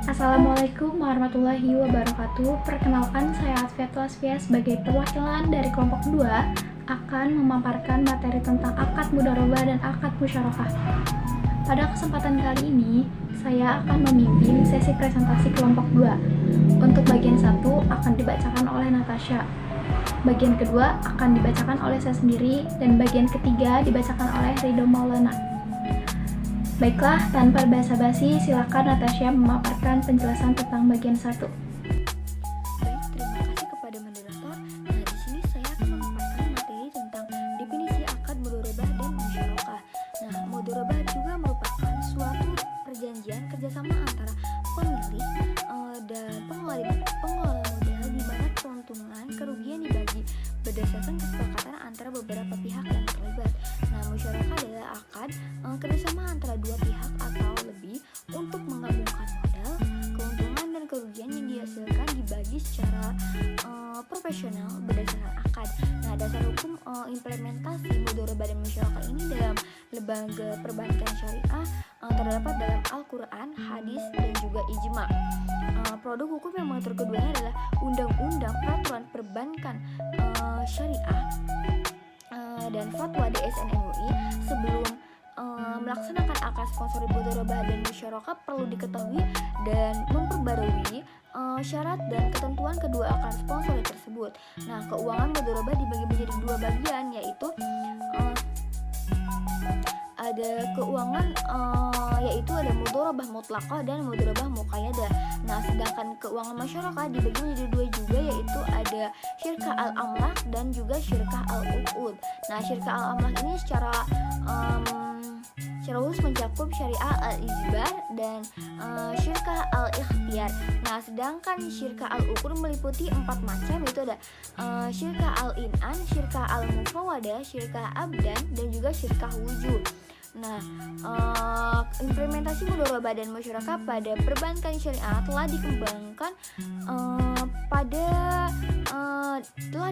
Assalamualaikum warahmatullahi wabarakatuh. Perkenalkan, saya Atfiatul Asfia sebagai perwakilan dari kelompok 2 akan memaparkan materi tentang akad mudharabah dan akad musyarakah. Pada kesempatan kali ini, saya akan memimpin sesi presentasi kelompok 2. Untuk bagian 1 akan dibacakan oleh Natasha. Bagian kedua akan dibacakan oleh saya sendiri, dan bagian ketiga dibacakan oleh Ridho Maulana. Baiklah, tanpa basa-basi, silakan Natasha memaparkan penjelasan tentang bagian 1. Baik, terima kasih kepada moderator. Nah, di sini saya akan memaparkan materi tentang definisi akad mudharabah dan musyarakah. Nah, mudharabah juga merupakan suatu perjanjian kerjasama antara pemilik dan pengelola modal di mana keuntungan kerugian dibagi berdasarkan kesepakatan antara beberapa pihak yang terlibat. Nah, musyarakah adalah akad kerjasama antara dua pihak atau lebih untuk menggabungkan modal, keuntungan dan kerugian yang dihasilkan dibagi secara profesional berdasarkan akad. Nah, dasar hukum implementasi mudharabah dan musyarakah ini dalam lembaga perbankan syariah terdapat dalam Al-Quran, hadis, dan juga ijma. Produk hukum yang mengatur keduanya adalah Undang-Undang Peraturan Perbankan Syariah dan Fatwa DSN MUI. Sebelum melaksanakan akad sponsori mudharabah dan musyarakah perlu diketahui dan memperbarui syarat dan ketentuan kedua akad sponsori tersebut. Nah, keuangan mudharabah dibagi menjadi dua bagian, yaitu ada keuangan yaitu ada mudharabah mutlaqah dan mudharabah muqayyadah. Nah, sedangkan keuangan masyarakat dibagi menjadi dua juga, yaitu ada syirkah al-amlak dan juga syirkah al-uqud. Nah, syirkah al-amlak ini secara khusus mencakup syariah al-ijbar dan syirkah al-ikhtiyar. Nah, sedangkan syirkah al-uqud meliputi 4 macam, yaitu ada syirkah al-inan, syirkah al-mufawadah, syirkah abdan, dan juga syirkah wujud. Nah, implementasi mudharabah dan musyarakah pada perbankan syariah telah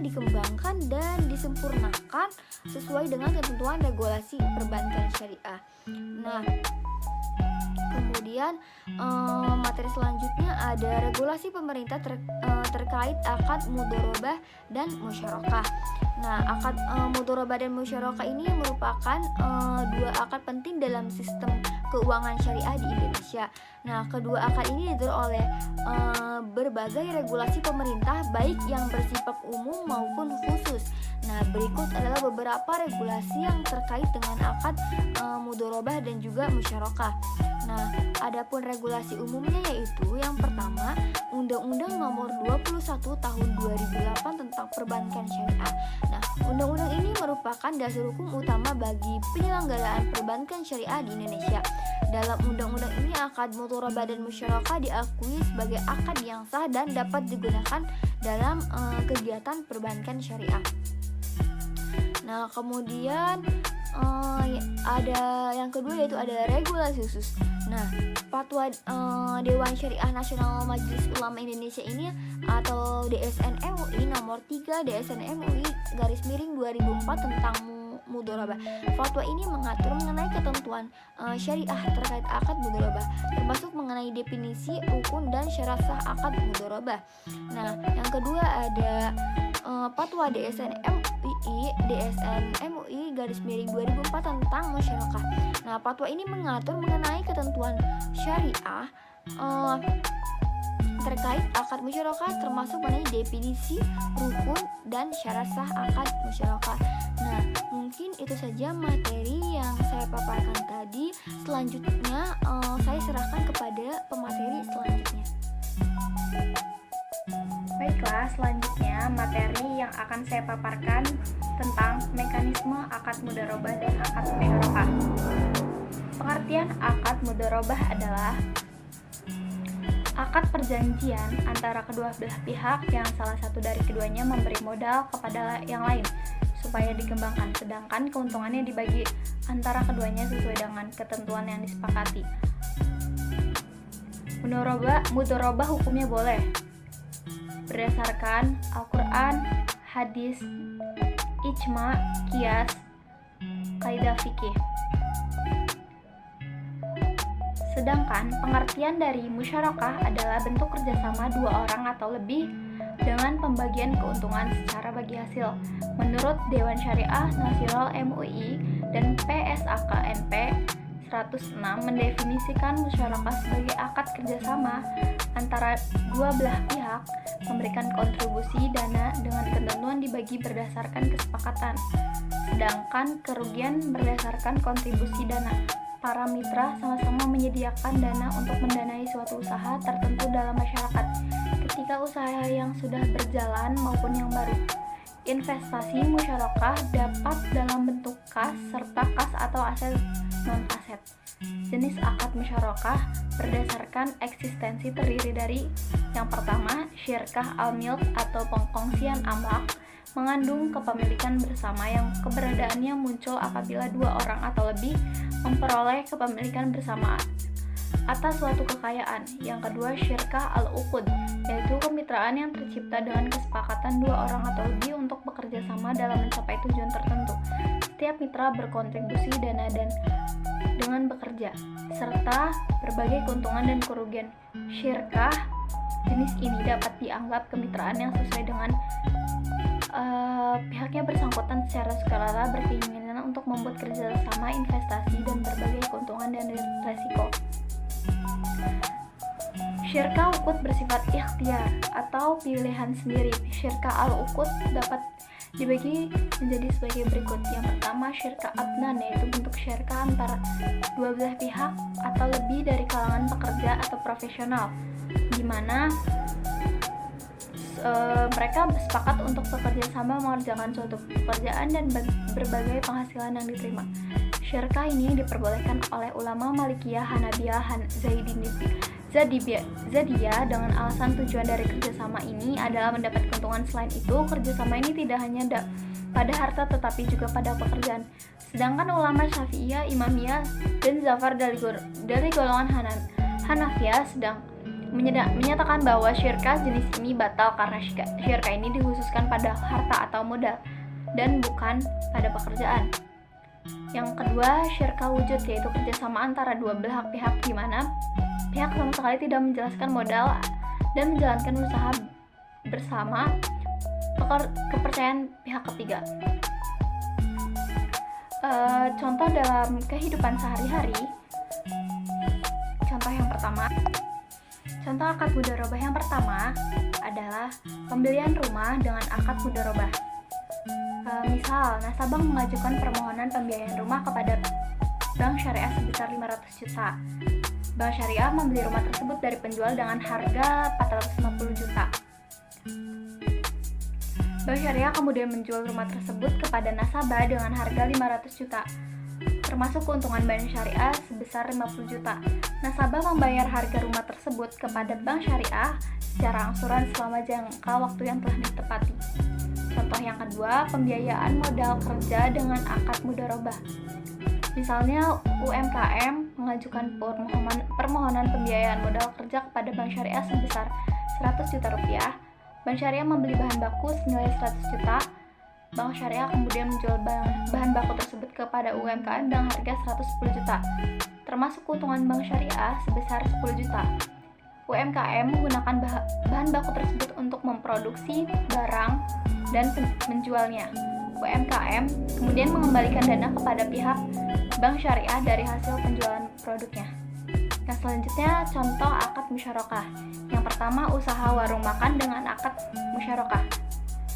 dikembangkan dan disempurnakan sesuai dengan ketentuan regulasi perbankan syariah. Nah, kemudian materi selanjutnya ada regulasi pemerintah terkait akad mudharabah dan musyarakah. Nah, akad mudharabah dan musyarakah ini merupakan dua akad penting dalam sistem keuangan syariah di Indonesia. Nah, kedua akad ini diatur oleh berbagai regulasi pemerintah, baik yang bersifat umum maupun khusus. Nah, berikut adalah beberapa regulasi yang terkait dengan akad mudharabah dan juga musyarakah. Nah, adapun regulasi umumnya yaitu yang pertama, Undang-Undang Nomor 21 Tahun 2008 tentang Perbankan Syariah. Nah, undang-undang ini merupakan dasar hukum utama bagi penyelenggaraan perbankan syariah di Indonesia. Dalam undang-undang ini, akad mudharabah dan musyarakah diakui sebagai akad yang sah dan dapat digunakan dalam kegiatan perbankan syariah. Nah, kemudian ada yang kedua, yaitu ada regulasi khusus. Nah, Fatwa Dewan Syariah Nasional Majelis Ulama Indonesia ini atau DSN MUI nomor 3 DSN MUI _2004 tentang mudharabah. Fatwa ini mengatur mengenai ketentuan syariah terkait akad mudharabah, termasuk mengenai definisi, rukun, dan syarat sah akad mudharabah. Nah, yang kedua ada Fatwa DSN MUI _2004 tentang musyarakah. Nah, fatwa ini mengatur mengenai ketentuan syariah terkait akad musyarakah, termasuk mengenai definisi, rukun, dan syarat sah akad musyarakah. Nah, mungkin itu saja materi yang saya paparkan tadi. Selanjutnya saya serahkan kepada pemateri selanjutnya. Baiklah, selanjutnya materi yang akan saya paparkan tentang mekanisme akad mudharabah dan akad musyarakah. Pengertian akad mudharabah adalah akad perjanjian antara kedua belah pihak yang salah satu dari keduanya memberi modal kepada yang lain supaya dikembangkan, sedangkan keuntungannya dibagi antara keduanya sesuai dengan ketentuan yang disepakati. Mudharabah hukumnya boleh berdasarkan Al-Quran, hadis, ijma, qiyas, kaidah fikih. Sedangkan pengertian dari musyarakah adalah bentuk kerjasama dua orang atau lebih dengan pembagian keuntungan secara bagi hasil. Menurut Dewan Syariah Nasional MUI dan PSAKNP 106 mendefinisikan musyarakah sebagai akad kerjasama antara dua belah pihak memberikan kontribusi dana dengan ketentuan dibagi berdasarkan kesepakatan. Sedangkan kerugian berdasarkan kontribusi dana. Para mitra sama-sama menyediakan dana untuk mendanai suatu usaha tertentu dalam masyarakat ketika usaha yang sudah berjalan maupun yang baru. Investasi musyarakah dapat dalam bentuk kas serta kas atau aset non-aset. Jenis akad musyarakah berdasarkan eksistensi terdiri dari yang pertama, syirkah al-milk atau pengkongsian amlak, mengandung kepemilikan bersama yang keberadaannya muncul apabila dua orang atau lebih memperoleh kepemilikan bersama atas suatu kekayaan. Yang kedua, syirkah al-uqud, yaitu kemitraan yang tercipta dengan kesepakatan dua orang atau lebih untuk bekerja sama dalam mencapai tujuan tertentu. Setiap mitra berkontribusi dana dan dengan bekerja, serta berbagai keuntungan dan kerugian. Syirkah jenis ini dapat dianggap kemitraan yang sesuai dengan pihaknya bersangkutan secara sukarela berkeinginan untuk membuat kerjasama investasi dan berbagai keuntungan dan resiko. Syirkah uqud bersifat ikhtiar atau pilihan sendiri. Syirkah al-uqud dapat dibagi menjadi sebagai berikut. Yang pertama, syirkah abnan, yaitu bentuk syirkah antara dua belah pihak atau lebih dari kalangan pekerja atau profesional, di mana mereka sepakat untuk bekerja sama mengerjakan suatu pekerjaan dan berbagai penghasilan yang diterima. Syirkah ini diperbolehkan oleh ulama Malikiyah, Hanabiyah, Zadiyah dengan alasan tujuan dari kerjasama ini adalah mendapat keuntungan. Selain itu, kerjasama ini tidak hanya pada harta tetapi juga pada pekerjaan. Sedangkan ulama Syafi'iyah, Imamiyah, dan Zafar dari golongan Hanafiyah sedang menyatakan bahwa syirkah jenis ini batal karena syirkah ini dikhususkan pada harta atau modal dan bukan pada pekerjaan. Yang kedua, syirkah wujud, yaitu kerjasama antara dua belah pihak di mana pihak sama sekali tidak menjelaskan modal dan menjalankan usaha bersama kepercayaan pihak ketiga. Contoh dalam kehidupan sehari-hari. Contoh akad mudharabah yang pertama adalah pembelian rumah dengan akad mudharabah. Misal, nasabah mengajukan permohonan pembiayaan rumah kepada bank syariah sebesar 500 juta. Bank syariah membeli rumah tersebut dari penjual dengan harga 450 juta. Bank syariah kemudian menjual rumah tersebut kepada nasabah dengan harga 500 juta. Termasuk keuntungan bank syariah sebesar 50 juta. Nasabah membayar harga rumah tersebut kepada bank syariah secara angsuran selama jangka waktu yang telah ditepati. Contoh yang kedua, pembiayaan modal kerja dengan akad mudharabah. Misalnya UMKM mengajukan permohonan pembiayaan modal kerja kepada bank syariah sebesar 100 juta rupiah. Bank syariah membeli bahan baku senilai 100 juta. Bank syariah kemudian menjual bahan baku tersebut kepada UMKM dengan harga 110 juta. Termasuk keuntungan bank syariah sebesar 10 juta. UMKM menggunakan bahan baku tersebut untuk memproduksi barang dan menjualnya. UMKM kemudian mengembalikan dana kepada pihak bank syariah dari hasil penjualan produknya. Nah, selanjutnya contoh akad musyarakah. Yang pertama, usaha warung makan dengan akad musyarakah.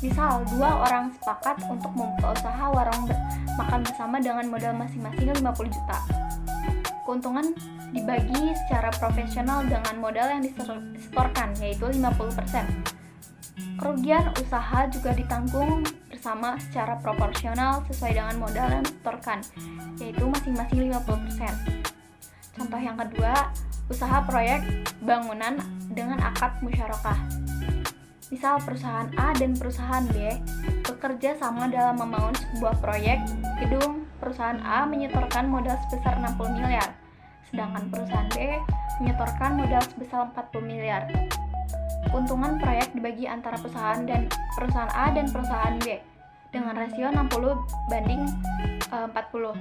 Misal, dua orang sepakat untuk membuka usaha warung makan bersama dengan modal masing-masing 50 juta. Keuntungan dibagi secara profesional dengan modal yang disetorkan, yaitu 50%. Kerugian usaha juga ditanggung bersama secara proporsional sesuai dengan modal yang disetorkan, yaitu masing-masing 50%. Contoh yang kedua, usaha proyek bangunan dengan akad musyarakah. Misal perusahaan A dan perusahaan B bekerja sama dalam membangun sebuah proyek gedung. Perusahaan A menyetorkan modal sebesar 60 miliar, sedangkan perusahaan B menyetorkan modal sebesar 40 miliar. Keuntungan proyek dibagi antara perusahaan A dan perusahaan B dengan rasio 60/40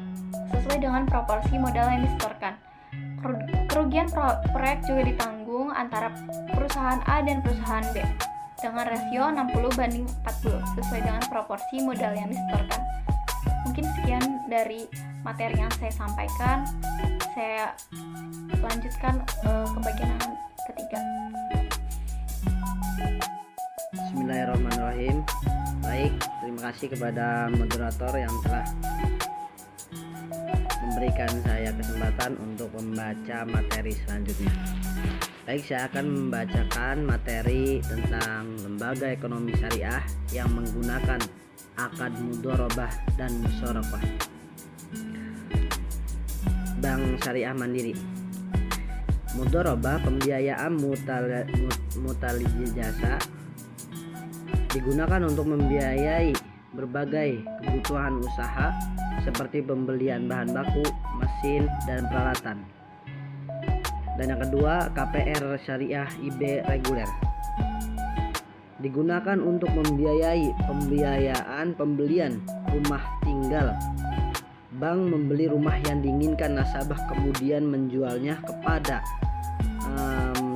sesuai dengan proporsi modal yang disetorkan. Kerugian proyek juga ditanggung antara perusahaan A dan perusahaan B dengan rasio 60/40 sesuai dengan proporsi modal yang disetorkan. Mungkin sekian dari materi yang saya sampaikan. Saya lanjutkan ke bagian yang ketiga. Bismillahirrahmanirrahim. Baik, terima kasih kepada moderator yang telah memberikan saya kesempatan untuk membaca materi selanjutnya. Baik, saya akan membacakan materi tentang lembaga ekonomi syariah yang menggunakan akad mudharabah dan musyarakah. Bank Syariah Mandiri. Mudharabah pembiayaan mutalijasa digunakan untuk membiayai berbagai kebutuhan usaha seperti pembelian bahan baku, mesin, dan peralatan. Dan yang kedua, KPR Syariah IB reguler digunakan untuk membiayai pembelian rumah tinggal. Bank membeli rumah yang diinginkan nasabah kemudian menjualnya kepada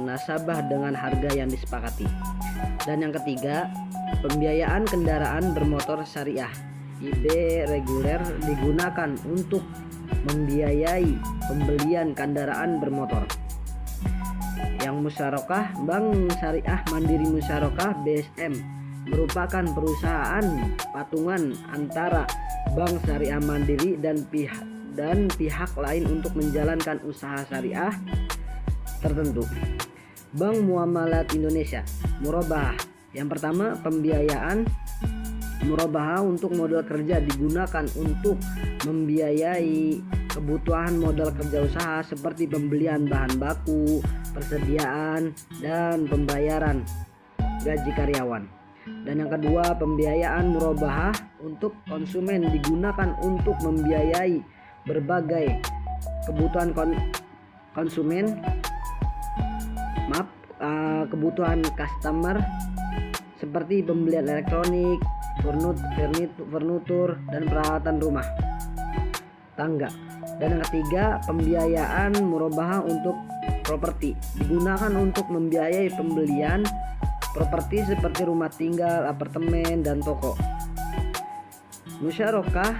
nasabah dengan harga yang disepakati. Dan yang ketiga, pembiayaan kendaraan bermotor syariah IB reguler digunakan untuk membiayai pembelian kendaraan bermotor. Yang musyarakah, Bank Syariah Mandiri Musyarakah BSM merupakan perusahaan patungan antara Bank Syariah Mandiri dan pihak lain untuk menjalankan usaha syariah tertentu. Bank Muamalat Indonesia Murabahah. Yang pertama, pembiayaan murabahah untuk modal kerja digunakan untuk membiayai kebutuhan modal kerja usaha seperti pembelian bahan baku, persediaan, dan pembayaran gaji karyawan. Dan yang kedua, pembiayaan murabahah untuk konsumen digunakan untuk membiayai berbagai kebutuhan kebutuhan customer seperti pembelian elektronik, furnitur, dan peralatan rumah tangga. Dan yang ketiga, pembiayaan murabahah untuk properti digunakan untuk membiayai pembelian properti seperti rumah tinggal, apartemen, dan toko. Musyarakah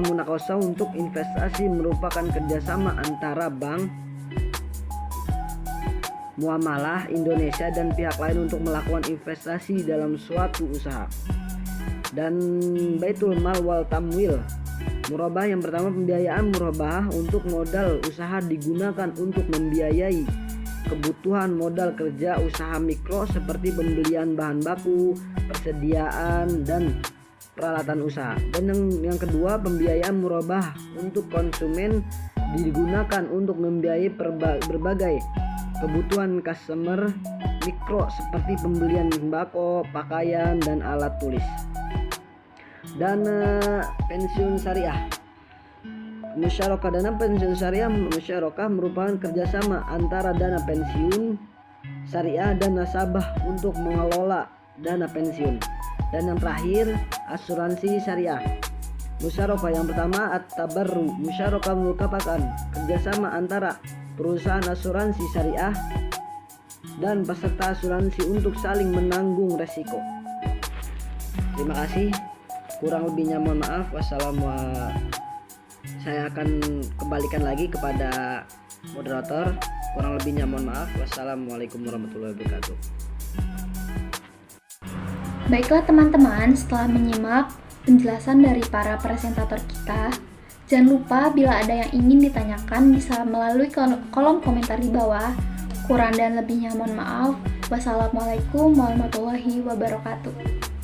munakosah untuk investasi merupakan kerjasama antara Bank Muamalah Indonesia dan pihak lain untuk melakukan investasi dalam suatu usaha. Dan Baitul Mal wal Tamwil murabahah. Yang pertama, pembiayaan murabahah untuk modal usaha digunakan untuk membiayai kebutuhan modal kerja usaha mikro seperti pembelian bahan baku, persediaan, dan peralatan usaha. Dan yang kedua, pembiayaan murabahah untuk konsumen digunakan untuk membiayai berbagai kebutuhan customer mikro seperti pembelian sembako, pakaian, dan alat tulis. Dana pensiun syariah musyarakah. Dana pensiun syariah musyarakah merupakan kerjasama antara dana pensiun syariah dan nasabah untuk mengelola dana pensiun. Dan yang terakhir, asuransi syariah musyarakah. Yang pertama, at-tabarru musyarakah merupakan kerjasama antara perusahaan asuransi syariah dan peserta asuransi untuk saling menanggung resiko. Terima kasih. Kurang lebihnya mohon maaf. Saya akan kembalikan lagi kepada moderator. Kurang lebihnya mohon maaf. Wassalamualaikum warahmatullahi wabarakatuh. Baiklah teman-teman, setelah menyimak penjelasan dari para presentator kita, jangan lupa bila ada yang ingin ditanyakan bisa melalui kolom komentar di bawah. Kurang dan lebihnya mohon maaf. Wassalamualaikum warahmatullahi wabarakatuh.